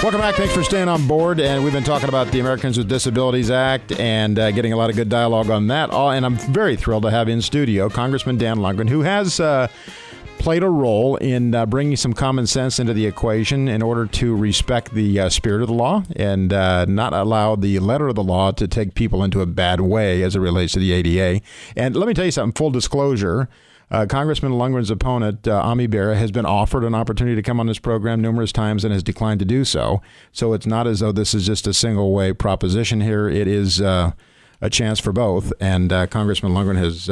Welcome back. Thanks for staying on board. And we've been talking about the Americans with Disabilities Act and getting a lot of good dialogue on that. And I'm very thrilled to have in studio Congressman Dan Lungren, who has played a role in bringing some common sense into the equation in order to respect the spirit of the law and not allow the letter of the law to take people into a bad way as it relates to the ADA. And let me tell you something, full disclosure. Congressman Lungren's opponent, Ami Bera, has been offered an opportunity to come on this program numerous times and has declined to do so. So it's not as though this is just a single-way proposition here. It is a chance for both. And Congressman Lungren has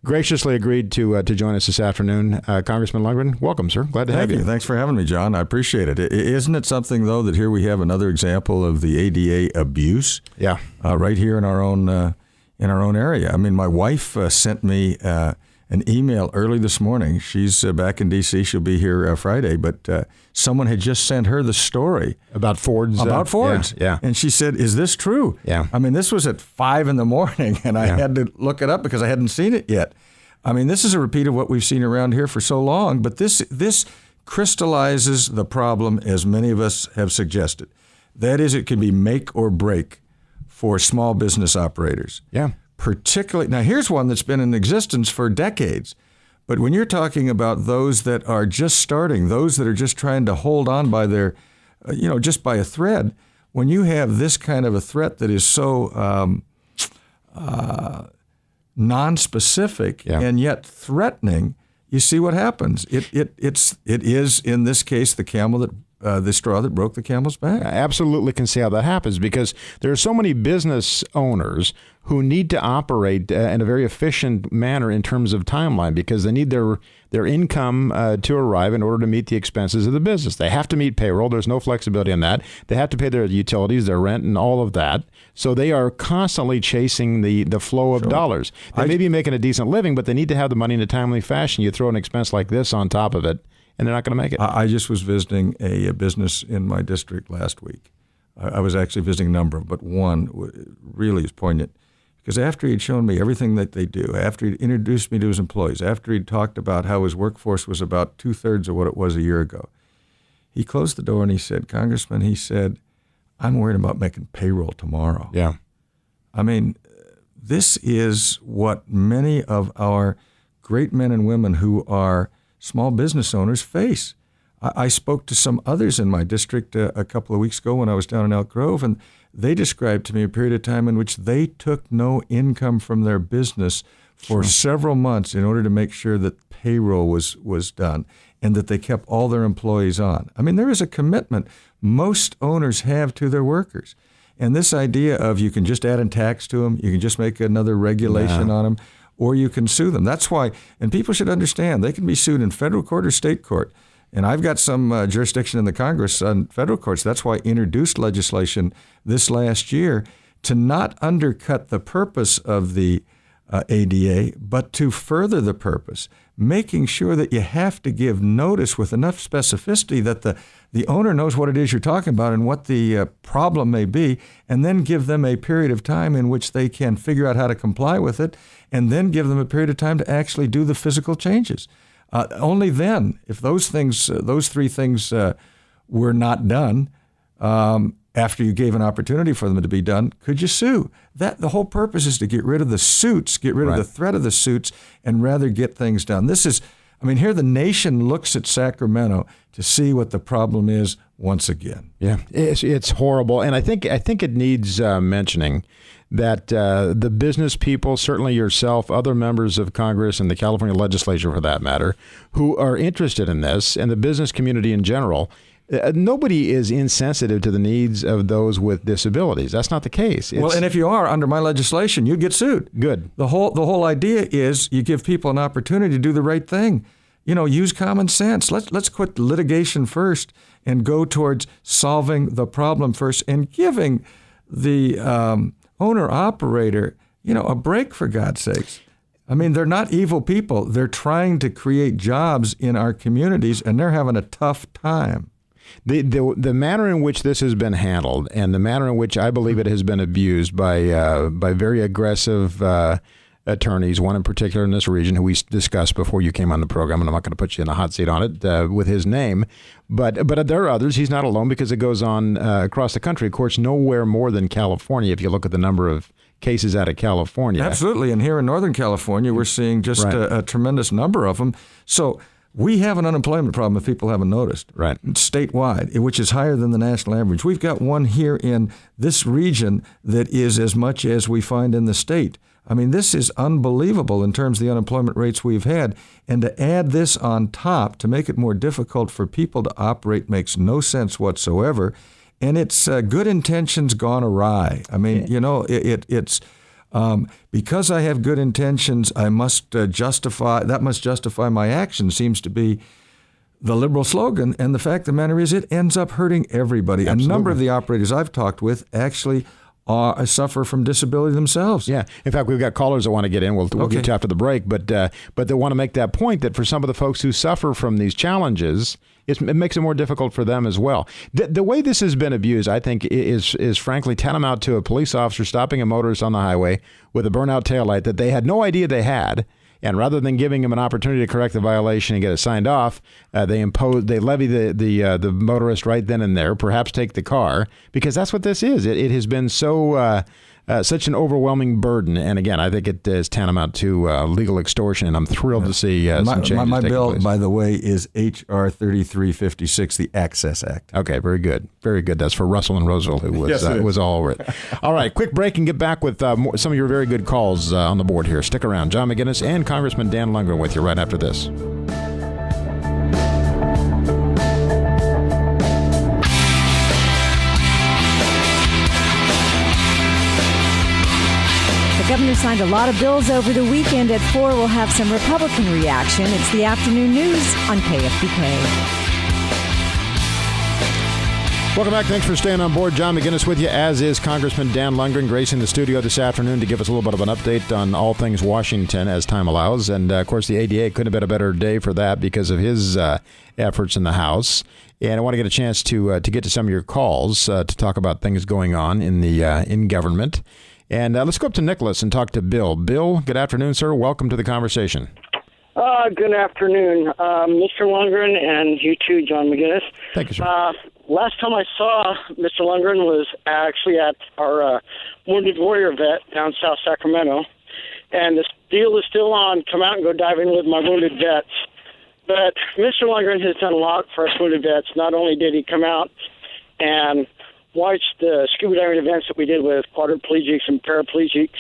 graciously agreed to join us this afternoon. Congressman Lungren, welcome, sir. Glad to have you. Thanks for having me, John. I appreciate it. Isn't it something, though, that here we have another example of the ADA abuse? Yeah. Right here in our own area. I mean, my wife sent me an email early this morning. She's back in D.C. She'll be here Friday, but someone had just sent her the story about Ford's. Yeah. And she said, "Is this true?" Yeah. I mean, this was at 5 a.m, and I had to look it up because I hadn't seen it yet. I mean, this is a repeat of what we've seen around here for so long, but this crystallizes the problem as many of us have suggested. That is, it can be make or break for small business operators. Yeah. Particularly, now here's one that's been in existence for decades, but when you're talking about those that are just starting, those that are just trying to hold on by their, just by a thread, when you have this kind of a threat that is so non-specific and yet threatening, you see what happens. It is in this case the camel that the straw that broke the camel's back. I absolutely can see how that happens because there are so many business owners who need to operate in a very efficient manner in terms of timeline because they need their income to arrive in order to meet the expenses of the business. They have to meet payroll. There's no flexibility on that. They have to pay their utilities, their rent, and all of that. So they are constantly chasing the flow of dollars. They may be making a decent living, but they need to have the money in a timely fashion. You throw an expense like this on top of it, and they're not going to make it. I just was visiting a business in my district last week. I was actually visiting a number, but one really is poignant. Because after he'd shown me everything that they do, after he'd introduced me to his employees, after he'd talked about how his workforce was about 2/3 of what it was a year ago, he closed the door and he said, "Congressman," he said, "I'm worried about making payroll tomorrow." Yeah. I mean, this is what many of our great men and women who are small business owners face. I spoke to some others in my district a couple of weeks ago when I was down in Elk Grove, and they described to me a period of time in which they took no income from their business for several months in order to make sure that payroll was done and that they kept all their employees on. I mean, there is a commitment most owners have to their workers. And this idea of you can just add in tax to them, you can just make another regulation on them, or you can sue them. That's why, and people should understand, they can be sued in federal court or state court. And I've got some jurisdiction in the Congress on federal courts. That's why I introduced legislation this last year to not undercut the purpose of the ADA, but to further the purpose, making sure that you have to give notice with enough specificity that the owner knows what it is you're talking about and what the problem may be, and then give them a period of time in which they can figure out how to comply with it, and then give them a period of time to actually do the physical changes. Only then, if those three things were not done after you gave an opportunity for them to be done, could you sue. The whole purpose is to get rid of the suits, get rid of the threat of the suits, and rather get things done. Here the nation looks at Sacramento to see what the problem is once again. Yeah, it's horrible, and I think it needs mentioning that the business people, certainly yourself, other members of Congress and the California legislature for that matter, who are interested in this, and the business community in general, nobody is insensitive to the needs of those with disabilities. That's not the case. Well, and if you are, under my legislation, you get sued. Good. The whole idea is you give people an opportunity to do the right thing. Use common sense. Let's quit litigation first and go towards solving the problem first and giving the owner-operator, a break, for God's sakes. I mean, they're not evil people. They're trying to create jobs in our communities, and they're having a tough time. The manner in which this has been handled and the manner in which I believe it has been abused by very aggressive attorneys, one in particular in this region who we discussed before you came on the program, and I'm not going to put you in a hot seat on it with his name. But there are others. He's not alone because it goes on across the country. Of course, nowhere more than California, if you look at the number of cases out of California. Absolutely. And here in Northern California, we're seeing just a tremendous number of them. So we have an unemployment problem, if people haven't noticed, statewide, which is higher than the national average. We've got one here in this region that is as much as we find in the state. I mean, this is unbelievable in terms of the unemployment rates we've had. And to add this on top to make it more difficult for people to operate makes no sense whatsoever. And it's good intentions gone awry. I mean, it's because I have good intentions, I must justify my action, seems to be the liberal slogan. And the fact of the matter is it ends up hurting everybody. Absolutely. A number of the operators I've talked with actually suffer from disability themselves. Yeah. In fact, we've got callers that want to get in. We'll get you after the break. But they want to make that point that for some of the folks who suffer from these challenges, it makes it more difficult for them as well. The way this has been abused, I think, is frankly tantamount to a police officer stopping a motorist on the highway with a burnout taillight that they had no idea they had. And rather than giving him an opportunity to correct the violation and get it signed off, they levy the motorist right then and there, perhaps take the car, because that's what this is. It has been so such an overwhelming burden. And again, I think it is tantamount to legal extortion, and I'm thrilled to see some changes my bill, place. By the way, is H.R. 3356, the Access Act. Okay, very good. Very good. That's for Russell and Roseville, who was all over it. All right, quick break and get back with some of your very good calls on the board here. Stick around. John McGinness and Congressman Dan Lungren with you right after this. The governor signed a lot of bills over the weekend. At 4, we'll have some Republican reaction. It's the afternoon news on KFBK. Welcome back. Thanks for staying on board. John McGinness with you, as is Congressman Dan Lungren, gracing the studio this afternoon to give us a little bit of an update on all things Washington as time allows. And, of course, the ADA couldn't have been a better day for that because of his efforts in the House. And I want to get a chance to get to some of your calls to talk about things going on in government. And let's go up to Nicholas and talk to Bill. Bill, good afternoon, sir. Welcome to the conversation. Good afternoon, Mr. Lungren, and you too, John McGinness. Thank you, sir. Last time I saw Mr. Lungren was actually at our Wounded Warrior vet down South Sacramento. And this deal is still on. Come out and go diving with my wounded vets. But Mr. Lungren has done a lot for us wounded vets. Not only did he come out and watch the scuba diving events that we did with quadriplegics and paraplegics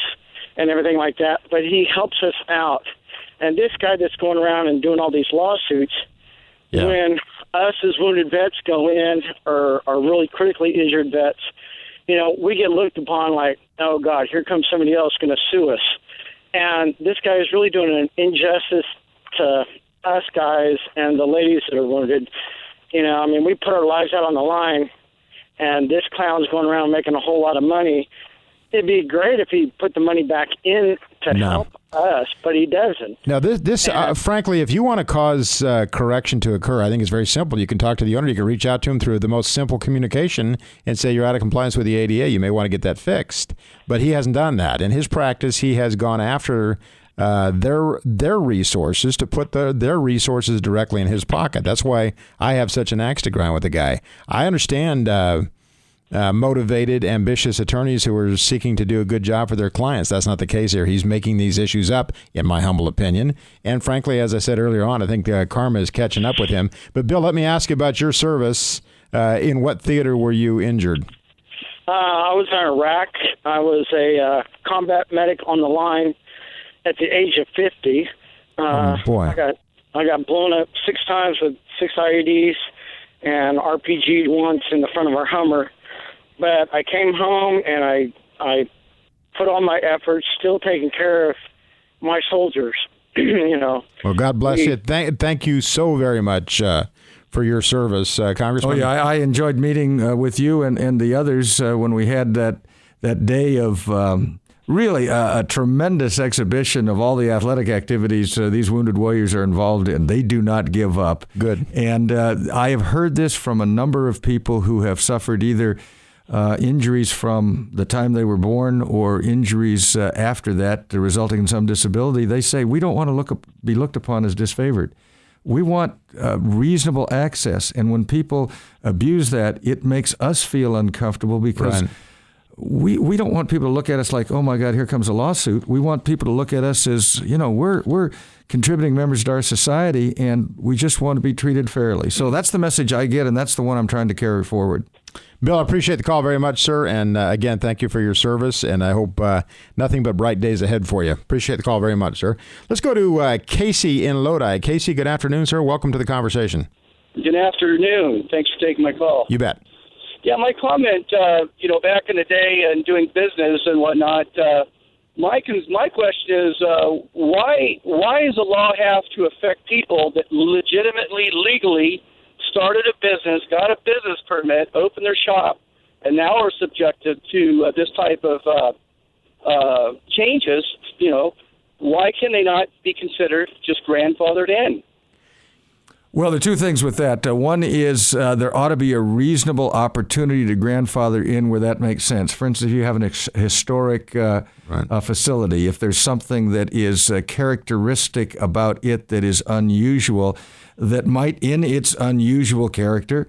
and everything like that, but he helps us out. And this guy that's going around and doing all these lawsuits, when us as wounded vets go in or are really critically injured vets, we get looked upon like, oh, God, here comes somebody else going to sue us. And this guy is really doing an injustice to us guys and the ladies that are wounded. We put our lives out on the line, and this clown's going around making a whole lot of money. It'd be great if he put the money back in to help us, but he doesn't. Now, this frankly, if you want to cause correction to occur, I think it's very simple. You can talk to the owner. You can reach out to him through the most simple communication and say you're out of compliance with the ADA. You may want to get that fixed. But he hasn't done that. In his practice, he has gone after their resources to put their resources directly in his pocket. That's why I have such an axe to grind with the guy. I understand motivated, ambitious attorneys who are seeking to do a good job for their clients. That's not the case here. He's making these issues up, in my humble opinion. And frankly, as I said earlier on, I think karma is catching up with him. But Bill, let me ask you about your service. In what theater were you injured? I was in Iraq. I was a combat medic on the line at the age of 50. Oh, boy. I got blown up 6 times with 6 IEDs and RPG'd once in the front of our Hummer. But I came home and I put all my efforts, still taking care of my soldiers. Well, God bless you. Thank you so very much for your service, Congressman. Oh yeah, I enjoyed meeting with you and the others when we had that day of really a tremendous exhibition of all the athletic activities these wounded warriors are involved in. They do not give up. Good. And I have heard this from a number of people who have suffered either injuries from the time they were born or injuries after that resulting in some disability, they say we don't want to be looked upon as disfavored. We want reasonable access. And when people abuse that, it makes us feel uncomfortable because we don't want people to look at us like, oh, my God, here comes a lawsuit. We want people to look at us as, we're contributing members to our society, and we just want to be treated fairly. So that's the message I get, and that's the one I'm trying to carry forward. Bill, I appreciate the call very much, sir. And again, thank you for your service. And I hope nothing but bright days ahead for you. Appreciate the call very much, sir. Let's go to Casey in Lodi. Casey, good afternoon, sir. Welcome to the conversation. Good afternoon. Thanks for taking my call. You bet. Yeah, my comment, back in the day and doing business and whatnot, my question is, why does the law have to affect people that legitimately, legally started a business, got a business permit, opened their shop, and now are subjected to this type of changes? Why can they not be considered just grandfathered in? Well, there are two things with that. One is there ought to be a reasonable opportunity to grandfather in where that makes sense. For instance, if you have an historic facility, if there's something that is characteristic about it that is unusual, that might, in its unusual character,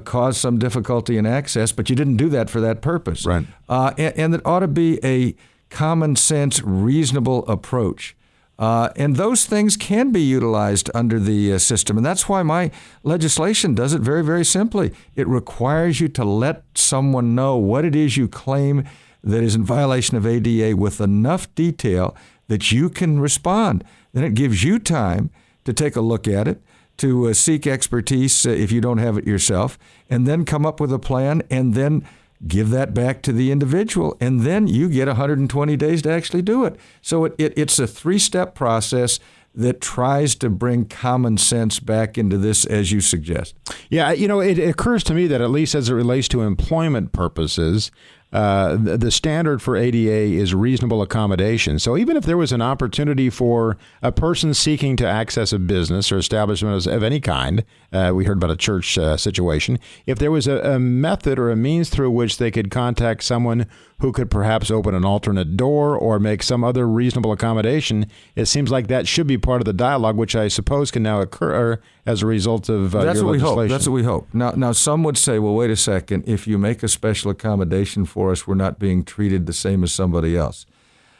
cause some difficulty in access, but you didn't do that for that purpose. Right. And that ought to be a common sense, reasonable approach. And those things can be utilized under the system. And that's why my legislation does it very, very simply. It requires you to let someone know what it is you claim that is in violation of ADA with enough detail that you can respond. Then it gives you time to take a look at it, to seek expertise if you don't have it yourself, and then come up with a plan and then give that back to the individual, and then you get 120 days to actually do it. So it's a three-step process that tries to bring common sense back into this, as you suggest. Yeah, it occurs to me that at least as it relates to employment purposes, the standard for ADA is reasonable accommodation. So even if there was an opportunity for a person seeking to access a business or establishment of any kind, we heard about a church situation, if there was a method or a means through which they could contact someone who could perhaps open an alternate door or make some other reasonable accommodation, it seems like that should be part of the dialogue, which I suppose can now occur as a result of your legislation. That's what we hope. Now, some would say, well, wait a second, if you make a special accommodation for us, we're not being treated the same as somebody else.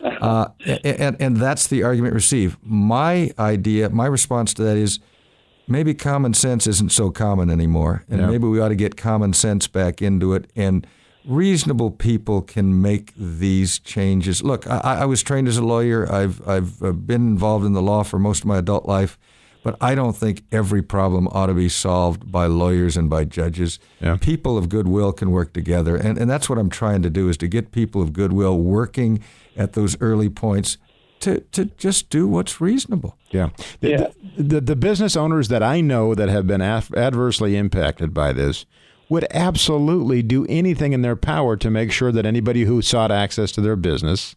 And that's the argument received. My response to that is maybe common sense isn't so common anymore, and maybe we ought to get common sense back into it, and reasonable people can make these changes. Look, I was trained as a lawyer. I've been involved in the law for most of my adult life, but I don't think every problem ought to be solved by lawyers and by judges. Yeah. People of goodwill can work together, and that's what I'm trying to do, is to get people of goodwill working at those early points to just do what's reasonable. Yeah. The business owners that I know that have been adversely impacted by this would absolutely do anything in their power to make sure that anybody who sought access to their business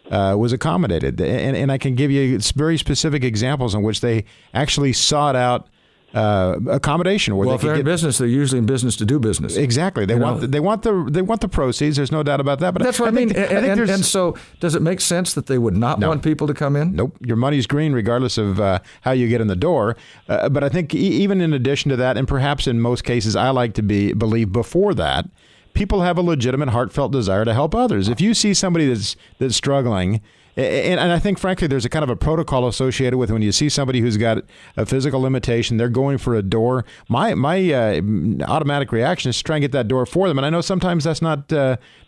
was accommodated. And I can give you very specific examples in which they actually sought out accommodation. Where if they're in business, they're usually in business to do business. Exactly. They want the proceeds. There's no doubt about that. But that's what I mean. And so, does it make sense that they would not want people to come in? Nope. Your money's green regardless of how you get in the door. But I think even in addition to that, and perhaps in most cases, I like to believe before that, people have a legitimate, heartfelt desire to help others. If you see somebody that's struggling. And I think, frankly, there's a kind of a protocol associated with when you see somebody who's got a physical limitation, they're going for a door. My automatic reaction is to try and get that door for them. And I know sometimes that's not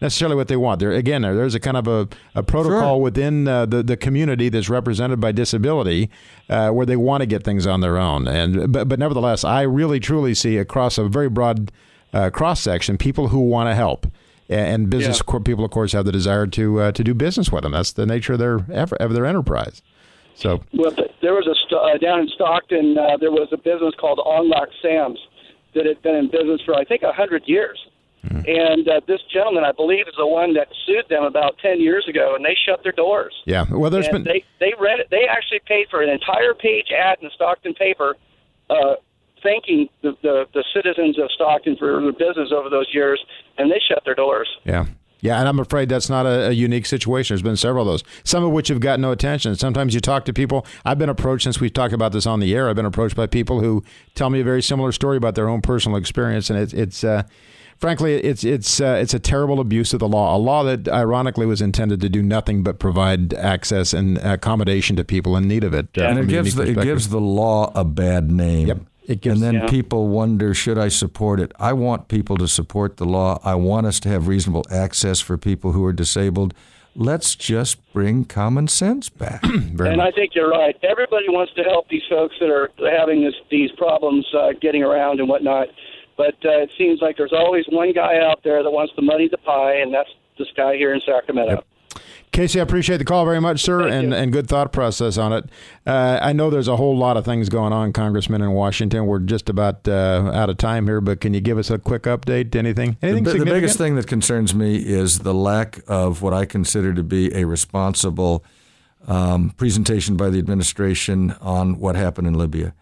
necessarily what they want. There's a kind of a protocol within the community that's represented by disability where they want to get things on their own. But nevertheless, I really, truly see across a very broad cross-section people who want to help. And business people, of course, have the desire to do business with them. That's the nature of their enterprise. So, well, there was down in Stockton. There was a business called Unlock Sam's that had been in business for I think 100 years. And this gentleman, I believe, is the one that sued them about 10 years ago, and they shut their doors. Yeah, well, they read it. They actually paid for an entire page ad in the Stockton paper thanking the citizens of Stockton for their business over those years, and they shut their doors. Yeah. Yeah, and I'm afraid that's not a unique situation. There's been several of those, some of which have got no attention. Sometimes you talk to people. I've been approached, since we've talked about this on the air, I've been approached by people who tell me a very similar story about their own personal experience, and it's frankly, it's a terrible abuse of the law, a law that ironically was intended to do nothing but provide access and accommodation to people in need of it. And it gives the law a bad name. Yep. And then people wonder, should I support it? I want people to support the law. I want us to have reasonable access for people who are disabled. Let's just bring common sense back. I think you're right. Everybody wants to help these folks that are having these problems getting around and whatnot. But it seems like there's always one guy out there that wants to muddy the pie, and that's this guy here in Sacramento. Yep. Casey, I appreciate the call very much, sir, and good thought process on it. I know there's a whole lot of things going on, Congressman, in Washington. We're just about out of time here, but can you give us a quick update? Anything the biggest thing that concerns me is the lack of what I consider to be a responsible presentation by the administration on what happened in Libya.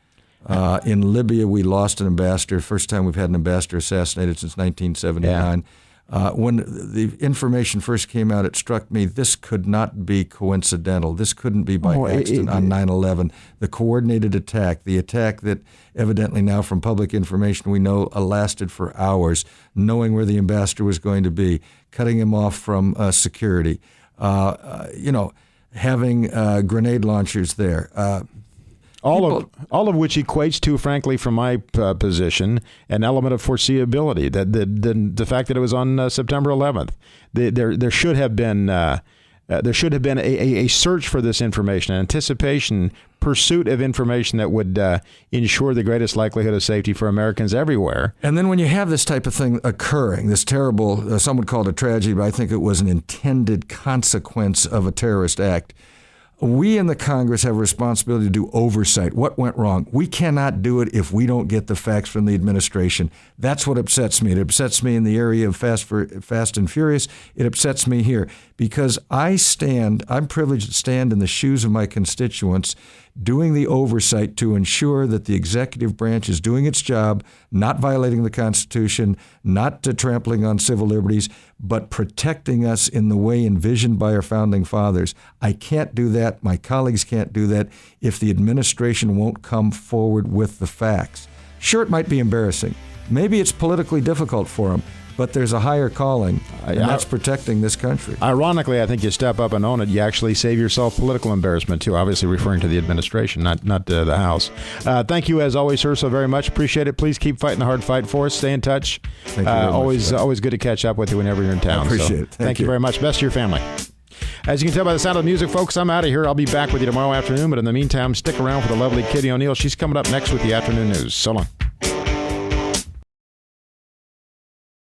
In Libya, we lost an ambassador. First time we've had an ambassador assassinated since 1979. Yeah. When the information first came out, it struck me this could not be coincidental. This couldn't be by accident on 9/11. The coordinated attack, the attack that evidently now from public information we know lasted for hours, knowing where the ambassador was going to be, cutting him off from security, having grenade launchers there. All of which equates to, frankly, from my position, an element of foreseeability. That the fact that it was on September 11th, there should have been a search for this information, anticipation, pursuit of information that would ensure the greatest likelihood of safety for Americans everywhere. And then when you have this type of thing occurring, this terrible, some would call it a tragedy, but I think it was an intended consequence of a terrorist act. We in the Congress have a responsibility to do oversight. What went wrong? We cannot do it if we don't get the facts from the administration. That's what upsets me. It upsets me in the area of Fast and Furious. It upsets me here because I'm privileged to stand in the shoes of my constituents doing the oversight to ensure that the executive branch is doing its job, not violating the Constitution, not trampling on civil liberties, but protecting us in the way envisioned by our founding fathers. I can't do that. My colleagues can't do that if the administration won't come forward with the facts. Sure, it might be embarrassing. Maybe it's politically difficult for them, but there's a higher calling, and that's protecting this country. Ironically, I think you step up and own it. You actually save yourself political embarrassment, too, obviously referring to the administration, not the House. Thank you, as always, sir, so very much. Appreciate it. Please keep fighting the hard fight for us. Stay in touch. Thank you always good to catch up with you whenever you're in town. I appreciate it. Thank you very much. Best to your family. As you can tell by the sound of the music, folks, I'm out of here. I'll be back with you tomorrow afternoon, but in the meantime, stick around for the lovely Kitty O'Neill. She's coming up next with the afternoon news. So long.